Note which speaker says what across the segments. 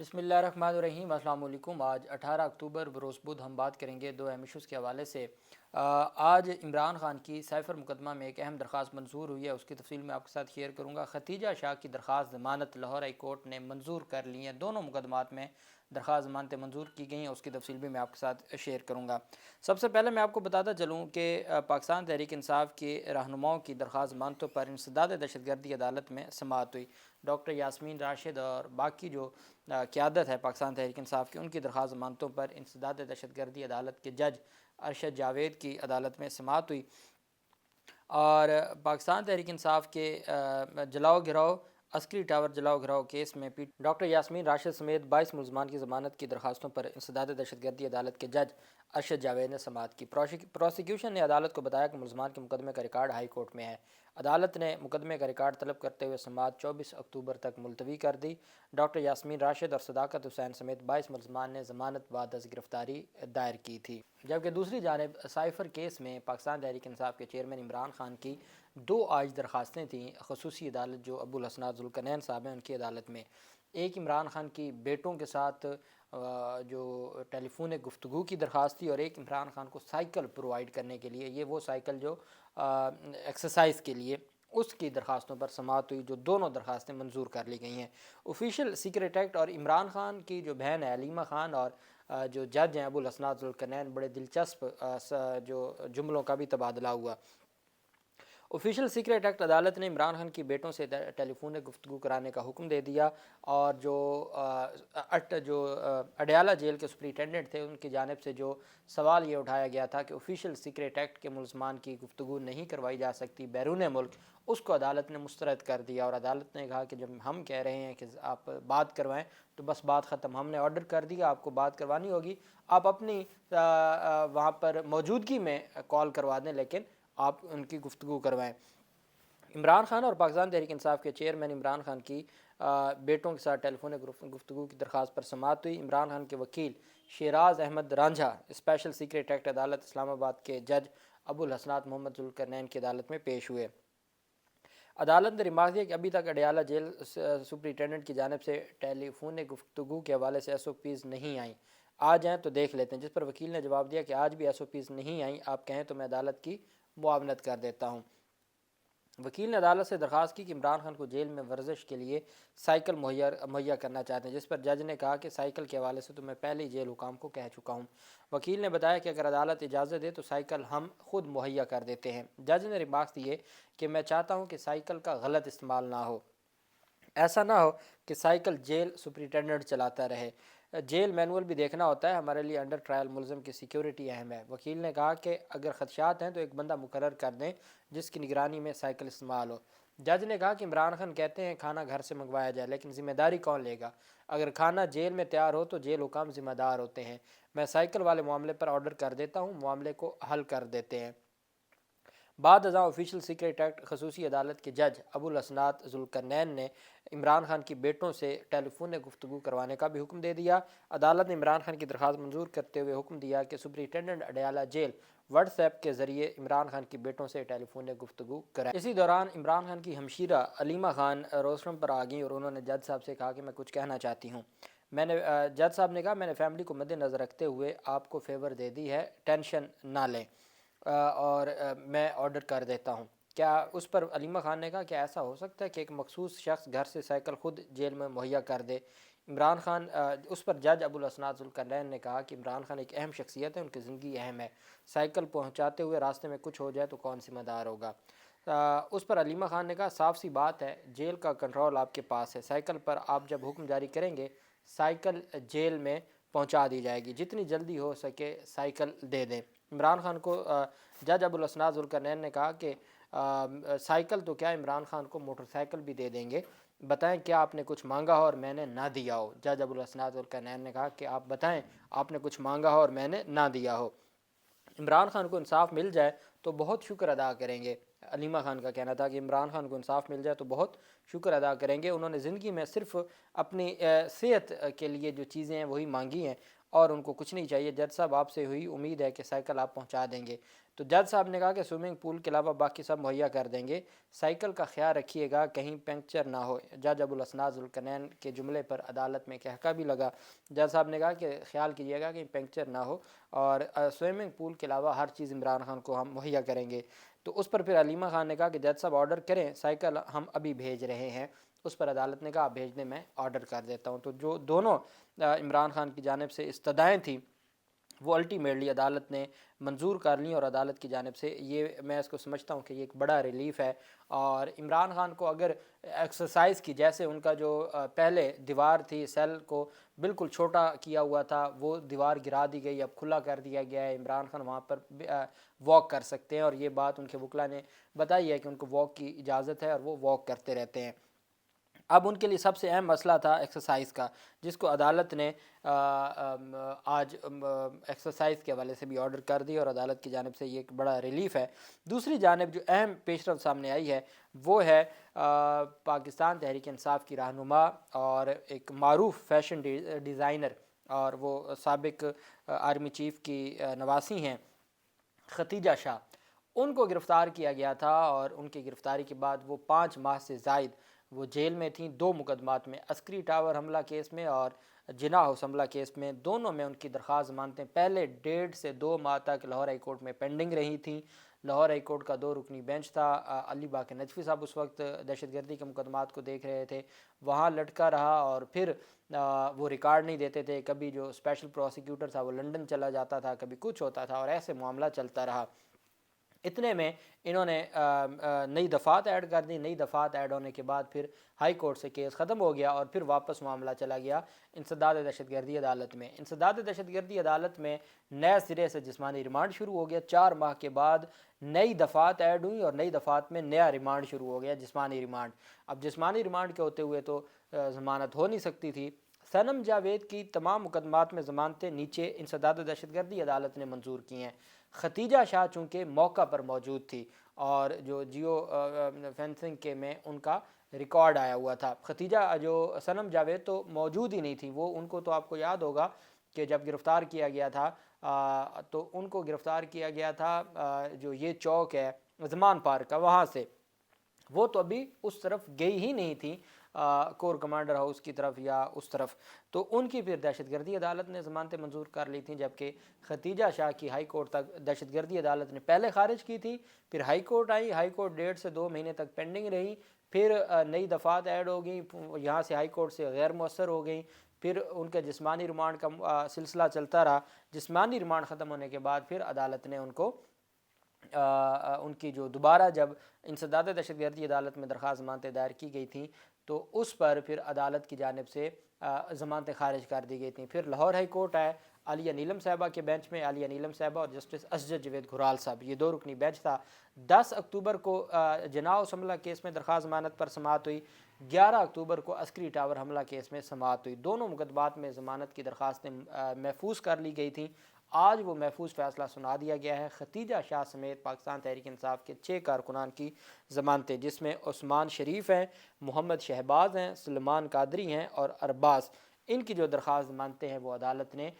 Speaker 1: بسم اللہ الرحمن الرحیم۔ السلام علیکم۔ آج 18 اکتوبر بروز بدھ ہم بات کریں گے دو اہم ایشوز کے حوالے سے۔ آج عمران خان کی سائفر مقدمہ میں ایک اہم درخواست منظور ہوئی ہے، اس کی تفصیل میں آپ کے ساتھ شیئر کروں گا۔ ختیجہ شاہ کی درخواست ضمانت لاہور ہائی کورٹ نے منظور کر لی ہے۔ دونوں مقدمات میں درخواست ضمانتیں منظور کی گئی ہیں، اس کی تفصیل بھی میں آپ کے ساتھ شیئر کروں گا۔ سب سے پہلے میں آپ کو بتاتا چلوں کہ پاکستان تحریک انصاف کے رہنماؤں کی درخواست ضمانتوں پر انسداد دہشت گردی عدالت میں سماعت ہوئی۔ ڈاکٹر یاسمین راشد اور باقی جو قیادت ہے پاکستان تحریک انصاف کی، ان کی درخواست ضمانتوں پر انسداد دہشت گردی عدالت کے جج ارشد جاوید کی عدالت میں سماعت ہوئی۔ اور پاکستان تحریک انصاف کے جلاؤ گھراؤ عسکری ٹاور جلاؤ گھراؤ کیس میں ڈاکٹر یاسمین راشد سمیت 22 ملزمان کی ضمانت کی درخواستوں پر انسداد دہشت گردی عدالت کے جج ارشد جاوید نے سماعت کی۔ پروسیکیوشن نے عدالت کو بتایا کہ ملزمان کے مقدمے کا ریکارڈ ہائی کورٹ میں ہے۔ عدالت نے مقدمے کا ریکارڈ طلب کرتے ہوئے سماعت 24 اکتوبر تک ملتوی کر دی۔ ڈاکٹر یاسمین راشد اور صداقت حسین سمیت 22 ملزمان نے ضمانت بعد از گرفتاری دائر کی تھی، جبکہ دوسری جانب سائفر کیس میں پاکستان تحریک انصاف کے چیئرمین عمران خان کی دو عاج درخواستیں تھیں خصوصی عدالت جو ابو الحسنات ذوالقرنین صاحب ہیں ان کی عدالت میں۔ ایک عمران خان کی بیٹوں کے ساتھ جو ٹیلی فون گفتگو کی درخواست تھی، اور ایک عمران خان کو سائیکل پرووائڈ کرنے کے لیے، یہ وہ سائیکل جو ایکسرسائز کے لیے، اس کی درخواستوں پر سماعت ہوئی، جو دونوں درخواستیں منظور کر لی گئی ہیں۔ آفیشیل سیکریٹ ایکٹ اور عمران خان کی جو بہن ہے علیمہ خان اور جو جج ہیں ابو الحسنات ذوالقرنین، بڑے دلچسپ جو جملوں کا بھی تبادلہ ہوا۔ آفیشیل سیکریٹ ایکٹ عدالت نے عمران خان کی بیٹوں سے ٹیلی فون گفتگو کرانے کا حکم دے دیا، اور جو اڈیالہ جیل کے سپرنٹینڈنٹ تھے ان کی جانب سے جو سوال یہ اٹھایا گیا تھا کہ آفیشیل سیکریٹ ایکٹ کے ملزمان کی گفتگو نہیں کروائی جا سکتی بیرون ملک، اس کو عدالت نے مسترد کر دیا، اور عدالت نے کہا کہ جب ہم کہہ رہے ہیں کہ آپ بات کروائیں تو بس بات ختم، ہم نے آرڈر کر دیا، آپ کو بات کروانی ہوگی، آپ اپنی وہاں پر موجودگی میں کال کروا دیں، لیکن آپ ان کی گفتگو کروائیں۔ عمران خان اور پاکستان تحریک انصاف کے چیئرمین عمران خان کی بیٹوں کے ساتھ ٹیلی فون گفتگو کی درخواست پر سماعت ہوئی۔ عمران خان کے وکیل Shiraz Ahmed Ranjha special secret act عدالت اسلام آباد کے جج ابو الحسنات محمد ذوالقرنین کی عدالت میں پیش ہوئے۔ عدالت نے ریمارک دیا کہ ابھی تک اڈیالہ جیل سپرنٹینڈنٹ کی جانب سے ٹیلی فون گفتگو کے حوالے سے ایس او پیز نہیں آئیں، آ جائیں تو دیکھ لیتے ہیں، جس پر وکیل نے جواب دیا کہ آج بھی ایس او پیز نہیں آئیں، آپ کہیں تو میں عدالت کی معاونت کر دیتا ہوں۔ وکیل نے عدالت سے درخواست کی کہ عمران خان کو جیل میں ورزش کے لیے سائیکل مہیا کرنا چاہتے ہیں، جس پر جج نے کہا کہ سائیکل کے حوالے سے تو میں پہلے ہی جیل حکام کو کہہ چکا ہوں۔ وکیل نے بتایا کہ اگر عدالت اجازت دے تو سائیکل ہم خود مہیا کر دیتے ہیں۔ جج نے ریمارکس دیے کہ میں چاہتا ہوں کہ سائیکل کا غلط استعمال نہ ہو، ایسا نہ ہو کہ سائیکل جیل سپرنٹینڈنٹ چلاتا رہے، جیل مینول بھی دیکھنا ہوتا ہے، ہمارے لیے انڈر ٹرائل ملزم کی سیکیورٹی اہم ہے۔ وکیل نے کہا کہ اگر خدشات ہیں تو ایک بندہ مقرر کر دیں جس کی نگرانی میں سائیکل استعمال ہو۔ جج نے کہا کہ عمران خان کہتے ہیں کھانا گھر سے منگوایا جائے، لیکن ذمہ داری کون لے گا؟ اگر کھانا جیل میں تیار ہو تو جیل حکام ذمہ دار ہوتے ہیں، میں سائیکل والے معاملے پر آرڈر کر دیتا ہوں، معاملے کو حل کر دیتے ہیں۔ بعد ازاں آفیشیل سیکریٹ ایکٹ خصوصی عدالت کے جج ابو الحسنات ذوالقرنین نے عمران خان کی بیٹوں سے ٹیلی فون گفتگو کروانے کا بھی حکم دے دیا۔ عدالت نے عمران خان کی درخواست منظور کرتے ہوئے حکم دیا کہ superintendent Adiala jail WhatsApp کے ذریعے عمران خان کی بیٹوں سے ٹیلی فون گفتگو کرائے۔ اسی دوران عمران خان کی ہمشیرہ علیمہ خان روسٹرم پر آ گئیں اور انہوں نے جج صاحب سے کہا کہ میں کچھ کہنا چاہتی ہوں۔ جج صاحب نے کہا میں نے فیملی کو مد نظر رکھتے ہوئے آپ کو فیور دے دی ہے، ٹینشن نہ لیں، اور میں آرڈر کر دیتا ہوں۔ کیا اس پر علیمہ خان نے کہا کہ ایسا ہو سکتا ہے کہ ایک مخصوص شخص گھر سے سائیکل خود جیل میں مہیا کر دے؟ عمران خان اس پر جج ابو الحسنات ذوالقرنین نے کہا کہ عمران خان ایک اہم شخصیت ہے، ان کی زندگی اہم ہے، سائیکل پہنچاتے ہوئے راستے میں کچھ ہو جائے تو کون ذمہ دار ہوگا؟ اس پر علیمہ خان نے کہا صاف سی بات ہے، جیل کا کنٹرول آپ کے پاس ہے، سائیکل پر آپ جب حکم جاری کریں گے سائیکل جیل میں پہنچا دی جائے گی، جتنی جلدی ہو سکے سائیکل دے دیں۔ عمران خان کو جج ابو الحسنات ذوالقرنین نے کہا کہ سائیکل تو کیا، عمران خان کو موٹر سائیکل بھی دے دیں گے، بتائیں کیا آپ نے کچھ مانگا ہو اور میں نے نہ دیا ہو؟ جج ابو الحسنات ذوالقرنین نے کہا کہ آپ بتائیں آپ نے کچھ مانگا ہو اور میں نے نہ دیا ہو۔ عمران خان کو انصاف مل جائے تو بہت شکر ادا کریں گے۔ علیمہ خان کا کہنا تھا کہ عمران خان کو انصاف مل جائے تو بہت شکر ادا کریں گے، انہوں نے زندگی میں صرف اپنی صحت کے لیے جو چیزیں ہیں وہی مانگی ہیں، اور ان کو کچھ نہیں چاہیے، جج صاحب آپ سے ہوئی امید ہے کہ سائیکل آپ پہنچا دیں گے۔ تو جج صاحب نے کہا کہ سوئمنگ پول کے علاوہ باقی سب مہیا کر دیں گے، سائیکل کا خیال رکھیے گا کہیں پنکچر نہ ہو۔ جج ابوالاسناد ذوالقرنین کے جملے پر عدالت میں کہکا بھی لگا۔ جج صاحب نے کہا کہ خیال کیجیے گا کہ پنکچر نہ ہو، اور سوئمنگ پول کے علاوہ ہر چیز عمران خان کو ہم مہیا کریں گے۔ تو اس پر پھر علیمہ خان نے کہا کہ جج صاحب آرڈر کریں، سائیکل ہم ابھی بھیج رہے ہیں۔ اس پر عدالت نے کہا آپ بھیجنے میں آرڈر کر دیتا ہوں۔ تو جو دونوں عمران خان کی جانب سے استدعائیں تھیں وہ الٹیمیٹلی عدالت نے منظور کر لیں، اور عدالت کی جانب سے یہ میں اس کو سمجھتا ہوں کہ یہ ایک بڑا ریلیف ہے۔ اور عمران خان کو اگر ایکسرسائز کی، جیسے ان کا جو پہلے دیوار تھی سیل کو بالکل چھوٹا کیا ہوا تھا، وہ دیوار گرا دی گئی، اب کھلا کر دیا گیا ہے، عمران خان وہاں پر واک کر سکتے ہیں، اور یہ بات ان کے وکلا نے بتائی ہے کہ ان کو واک کی اجازت ہے اور وہ واک کرتے رہتے ہیں۔ اب ان کے لیے سب سے اہم مسئلہ تھا ایکسرسائز کا، جس کو عدالت نے آج ایکسرسائز کے حوالے سے بھی آرڈر کر دی، اور عدالت کی جانب سے یہ ایک بڑا ریلیف ہے۔ دوسری جانب جو اہم پیش رفت سامنے آئی ہے وہ ہے پاکستان تحریک انصاف کی رہنما اور ایک معروف فیشن ڈیزائنر، اور وہ سابق آرمی چیف کی نواسی ہیں، ختیجہ شاہ۔ ان کو گرفتار کیا گیا تھا، اور ان کی گرفتاری کے بعد وہ 5 ماہ سے زائد وہ جیل میں تھیں، 2 مقدمات میں، عسکری ٹاور حملہ کیس میں اور جناح ہاؤس حملہ کیس میں، دونوں میں ان کی درخواست ضمانتیں پہلے 1.5 سے 2 ماہ تک لاہور ہائی کورٹ میں پینڈنگ رہی تھیں۔ لاہور ہائی کورٹ کا 2 رکنی بینچ تھا، علی باقر نجفی صاحب اس وقت دہشت گردی کے مقدمات کو دیکھ رہے تھے، وہاں لٹکا رہا، اور پھر وہ ریکارڈ نہیں دیتے تھے، کبھی جو اسپیشل پروسیکیوٹر تھا وہ لنڈن چلا جاتا تھا، کبھی کچھ ہوتا تھا، اور ایسے معاملہ چلتا رہا۔ اتنے میں انہوں نے نئی دفعات ایڈ کر دی، نئی دفعات ایڈ ہونے کے بعد پھر ہائی کورٹ سے کیس ختم ہو گیا، اور پھر واپس معاملہ چلا گیا انسداد دہشت گردی عدالت میں۔ انسداد دہشت گردی عدالت میں نئے سرے سے جسمانی ریمانڈ شروع ہو گیا، 4 ماہ کے بعد نئی دفعات ایڈ ہوئیں، اور نئی دفعات میں نیا ریمانڈ شروع ہو گیا، جسمانی ریمانڈ۔ اب جسمانی ریمانڈ کے ہوتے ہوئے تو ضمانت ہو نہیں سکتی تھی۔ صنم جاوید کی تمام مقدمات میں ضمانتیں نیچے انسداد دہشت گردی عدالت نے منظور کی ہیں۔ ختیجہ شاہ چونکہ موقع پر موجود تھی، اور جو جیو فینسنگ کے میں ان کا ریکارڈ آیا ہوا تھا، ختیجہ جو صنم جاوید تو موجود ہی نہیں تھی، وہ ان کو تو آپ کو یاد ہوگا کہ جب گرفتار کیا گیا تھا تو ان کو گرفتار کیا گیا تھا جو یہ چوک ہے زمان پارک کا، وہاں سے، وہ تو ابھی اس طرف گئی ہی نہیں تھی کور کمانڈر ہاؤس کی طرف یا اس طرف، تو ان کی پھر دہشت گردی عدالت نے ضمانتیں منظور کر لی تھیں، جبکہ ختیجہ شاہ کی ہائی کورٹ تک دہشت گردی عدالت نے پہلے خارج کی تھی، پھر ہائی کورٹ آئی، ہائی کورٹ 1.5 سے 2 مہینے تک پینڈنگ رہی، پھر نئی دفعات ایڈ ہو گئیں، یہاں سے ہائی کورٹ سے غیر مؤثر ہو گئیں، پھر ان کے جسمانی ریمانڈ کا سلسلہ چلتا رہا۔ جسمانی ریمانڈ ختم ہونے کے بعد پھر عدالت نے ان کو ان کی جو دوبارہ جب انسداد دہشت گردی عدالت میں درخواست ضمانتیں دائر کی گئی تھیں تو اس پر پھر عدالت کی جانب سے ضمانتیں خارج کر دی گئی تھیں۔ پھر لاہور ہائی کورٹ آئے، عالیہ نیلم صاحبہ کے بینچ میں، عالیہ نیلم صاحبہ اور جسٹس اسجد جاوید گھرال صاحب، یہ 2 رکنی بینچ تھا۔ 10 اکتوبر کو جناح ہاؤس حملہ کیس میں درخواست ضمانت پر سماعت ہوئی، 11 اکتوبر کو عسکری ٹاور حملہ کیس میں سماعت ہوئی۔ دونوں مقدمات میں ضمانت کی درخواستیں محفوظ کر لی گئی تھیں۔ آج وہ محفوظ فیصلہ سنا دیا گیا ہے۔ ختیجہ شاہ سمیت پاکستان تحریک انصاف کے 6 کارکنان کی ضمانتیں، جس میں عثمان شریف ہیں، محمد شہباز ہیں، سلمان قادری ہیں اور ارباز، ان کی جو درخواست ضمانتیں ہیں وہ عدالت نے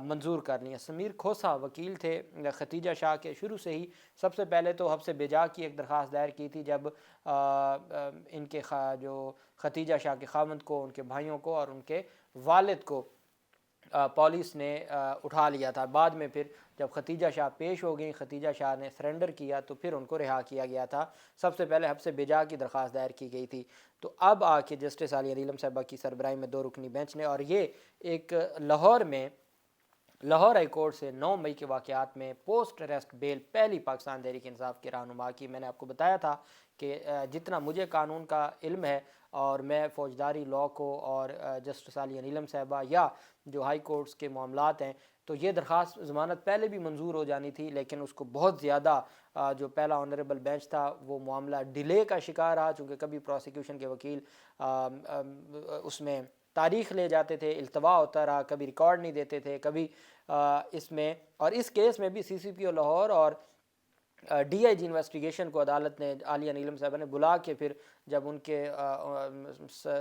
Speaker 1: منظور کر لی ہیں۔ سمیر کھوسا وکیل تھے ختیجہ شاہ کے، شروع سے ہی سب سے پہلے تو حبس بیجا کی ایک درخواست دائر کی تھی، جب ان کے جو ختیجہ شاہ کے خاوند کو، ان کے بھائیوں کو اور ان کے والد کو پولیس نے اٹھا لیا تھا۔ بعد میں پھر جب ختیجہ شاہ پیش ہو گئیں، ختیجہ شاہ نے سرنڈر کیا تو پھر ان کو رہا کیا گیا تھا۔ سب سے پہلے حبس بیجا کی درخواست دائر کی گئی تھی۔ تو اب آ کے جسٹس عالیہ نیلم صاحبہ کی سربراہی میں 2 رکنی بینچ نے، اور یہ ایک لاہور ہائی کورٹ سے 9 مئی کے واقعات میں پوسٹ اریسٹ بیل پہلی پاکستان تحریک انصاف کے رہنما کی۔ میں نے آپ کو بتایا تھا کہ جتنا مجھے قانون کا علم ہے، اور میں فوجداری لاء کو اور جسٹس عالیہ نیلم صاحبہ یا جو ہائی کورٹس کے معاملات ہیں، تو یہ درخواست ضمانت پہلے بھی منظور ہو جانی تھی، لیکن اس کو بہت زیادہ جو پہلا آنریبل بینچ تھا وہ معاملہ ڈیلے کا شکار رہا، چونکہ کبھی پروسیکیوشن کے وکیل اس میں تاریخ لے جاتے تھے، التوا ہوتا رہا، کبھی ریکارڈ نہیں دیتے تھے، کبھی اس میں، اور اس کیس میں بھی سی سی پی او لاہور اور ڈی آئی جی انویسٹیگیشن کو عدالت نے عالیہ نیلم صاحبہ نے بلا کے پھر جب ان کے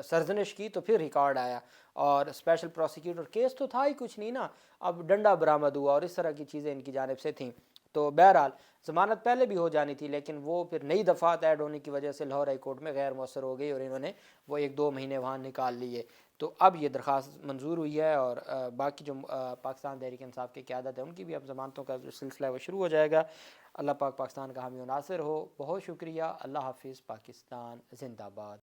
Speaker 1: سرزنش کی تو پھر ریکارڈ آیا، اور اسپیشل پروسیکیوٹر کیس تو تھا ہی کچھ نہیں نا، اب ڈنڈا برآمد ہوا اور اس طرح کی چیزیں ان کی جانب سے تھیں۔ تو بہرحال ضمانت پہلے بھی ہو جانی تھی، لیکن وہ پھر نئی دفعات ایڈ ہونے کی وجہ سے لاہور ہائی کورٹ میں غیر مؤثر ہو گئی اور انہوں نے وہ 1-2 مہینے وہاں نکال لیے۔ تو اب یہ درخواست منظور ہوئی ہے، اور باقی جو پاکستان تحریک انصاف کی قیادت ہے ان کی بھی اب ضمانتوں کا جو سلسلہ ہے وہ شروع ہو جائے گا۔ اللہ پاک پاکستان کا حامی و ناصر ہو۔ بہت شکریہ۔ اللہ حافظ۔ پاکستان زندہ باد۔